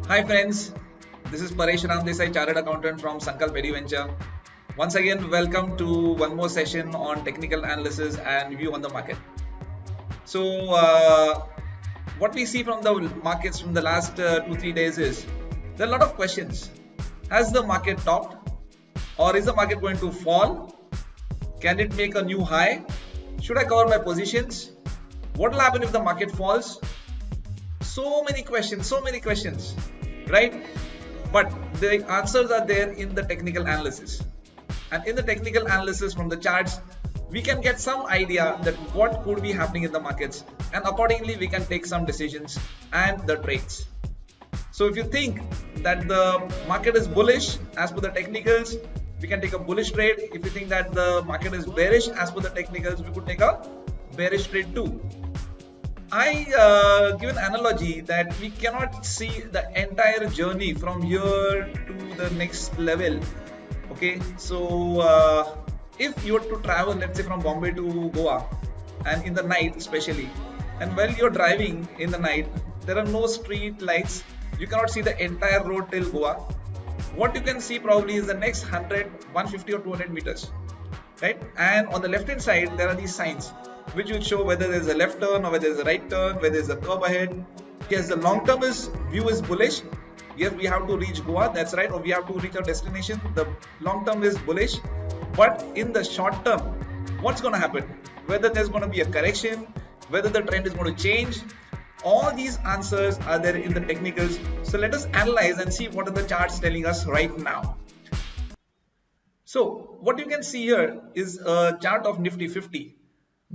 Hi friends, this is Paresh Ramdesai, Chartered Accountant from Sankalp EduVenture. Once again, welcome to one more session on technical analysis and view on the market. So, what we see from the markets from the last 2-3 days is there are a lot of questions. Has the market topped, or is the market going to fall? Can it make a new high? Should I cover my positions? What will happen if the market falls? So many questions, right? But the answers are there in the technical analysis. And in the technical analysis from the charts, we can get some idea that what could be happening in the markets, and accordingly we can take some decisions and the trades. So if you think that the market is bullish as per the technicals, we can take a bullish trade. If you think that the market is bearish as per the technicals, we could take a bearish trade too. I give an analogy that we cannot see the entire journey from here to the next level. Okay, so if you were to travel, let's say from Bombay to Goa, and in the night especially, and while you're driving in the night, there are no street lights. You cannot see the entire road till Goa. What you can see probably is the next 100, 150 or 200 meters, right? And on the left hand side, there are these signs which will show whether there is a left turn or whether there is a right turn, whether there is a curve ahead. Yes, the long term view is bullish. Yes, we have to reach Goa, that's right, or we have to reach our destination. The long term is bullish, but in the short term, what's going to happen? Whether there's going to be a correction, whether the trend is going to change, all these answers are there in the technicals. So let us analyze and see what are the charts telling us right now. So what you can see here is a chart of Nifty 50.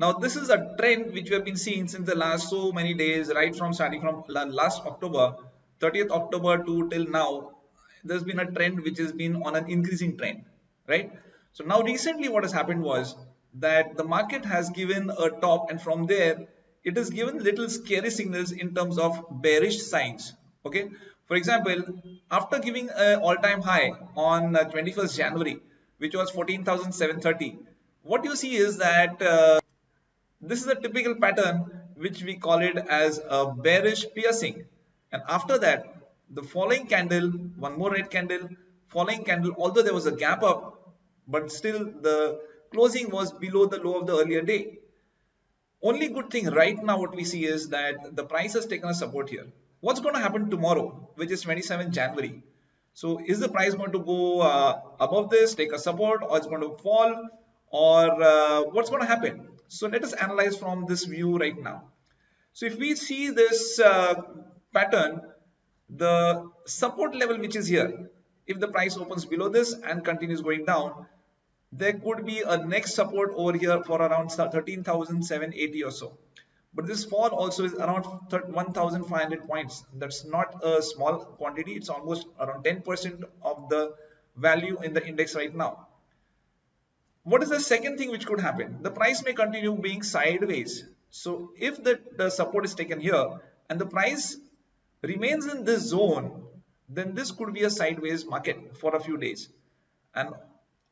Now this is a trend which we have been seeing since the last so many days, right from starting from last October, 30th October to till now. There's been a trend which has been on an increasing trend, right? So now recently what has happened was that the market has given a top, and from there it has given little scary signals in terms of bearish signs. Okay, for example, after giving an all-time high on 21st January, which was 14,730, what you see is that this is a typical pattern which we call it as a bearish piercing. And after that, the following candle, one more red candle, following candle, although there was a gap up, but still the closing was below the low of the earlier day. Only good thing right now what we see is that the price has taken a support here. What's going to happen tomorrow, which is 27th January? So is the price going to go above this, take a support, or it's going to fall, or what's going to happen? So let us analyze from this view right now. So if we see this pattern, the support level which is here, if the price opens below this and continues going down, there could be a next support over here for around 13,780 or so. But this fall also is around 1,500 points. That's not a small quantity. It's almost around 10% of the value in the index right now. What is the second thing which could happen? The price may continue being sideways. So if the support is taken here and the price remains in this zone, then this could be a sideways market for a few days. And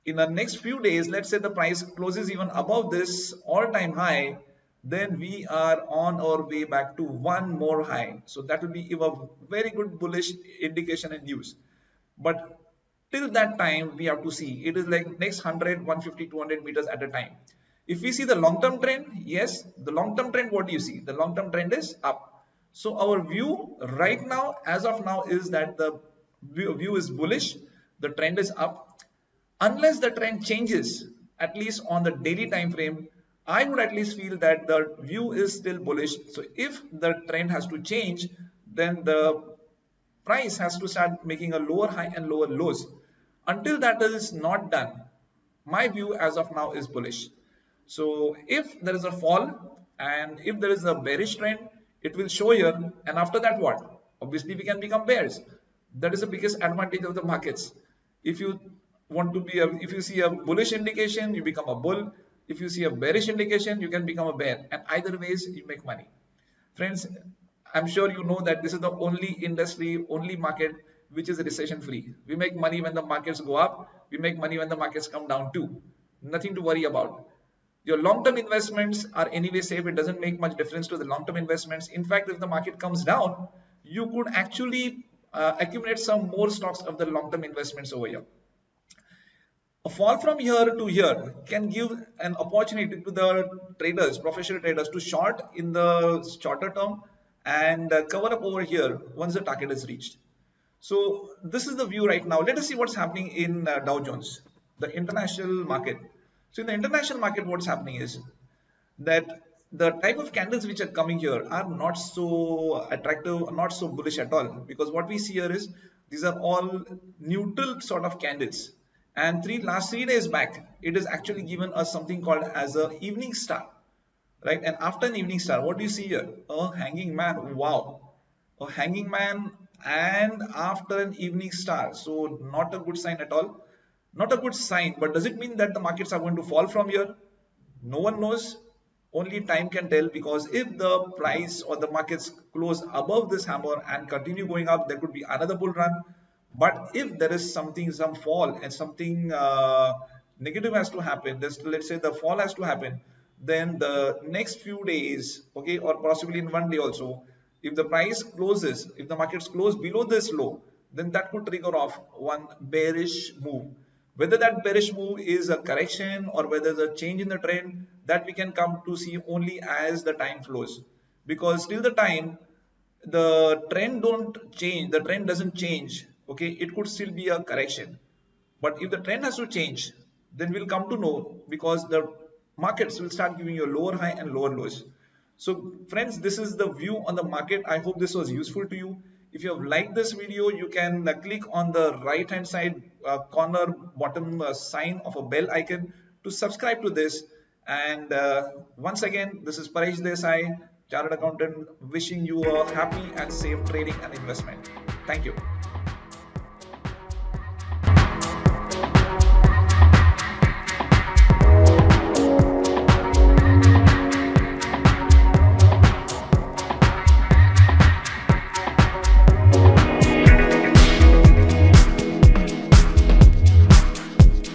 in the next few days, let's say the price closes even above this all-time high, then we are on our way back to one more high. So that will be a very good bullish indication and news. But till that time, we have to see. It is like next 100, 150, 200 meters at a time. If we see the long-term trend, yes, the long-term trend, what do you see? The long-term trend is up. So our view right now, as of now, is that the view is bullish. The trend is up. Unless the trend changes, at least on the daily time frame, I would at least feel that the view is still bullish. So if the trend has to change, then the price has to start making a lower high and lower lows. Until that is not done, my view as of now is bullish. So if there is a fall and if there is a bearish trend, it will show here. And after that, what? Obviously, we can become bears. That is the biggest advantage of the markets. If you want to be if you see a bullish indication, you become a bull. If you see a bearish indication, you can become a bear, and either ways you make money. Friends, I'm sure you know that this is the only industry, only market which is recession free. We make money when the markets go up, we make money when the markets come down too. Nothing to worry about. Your long-term investments are anyway safe. It doesn't make much difference to the long-term investments. In fact, if the market comes down, you could actually accumulate some more stocks of the long-term investments over here. A fall from here to here can give an opportunity to the traders, professional traders, to short in the shorter term and cover up over here once the target is reached. So this is the view right now. Let us see what's happening in Dow Jones, the international market. So in the international market, what's happening is that the type of candles which are coming here are not so attractive, not so bullish at all, because what we see here is these are all neutral sort of candles. And last 3 days back, it is actually given us something called as a evening star, right? And after an evening star, what do you see here? A hanging man. Wow, a hanging man, and after an evening star. So not a good sign at all. Not a good sign. But does it mean that the markets are going to fall from here? No one knows. Only time can tell, because if the price or the markets close above this hammer and continue going up, there could be another bull run. But if there is something, some fall and something negative has to happen, let's say the fall has to happen, then the next few days, okay, or possibly in one day also, if the price closes, if the markets close below this low, then that could trigger off one bearish move. Whether that bearish move is a correction or whether it's a change in the trend, that we can come to see only as the time flows. Because till the time the trend doesn't change, okay, it could still be a correction. But if the trend has to change, then we'll come to know, because the markets will start giving you a lower high and lower lows. So friends, this is the view on the market. I hope this was useful to you. If you have liked this video, you can click on the right hand side corner bottom sign of a bell icon to subscribe to this. And once again, this is Paresh Desai, Chartered Accountant, wishing you a happy and safe trading and investment. Thank you.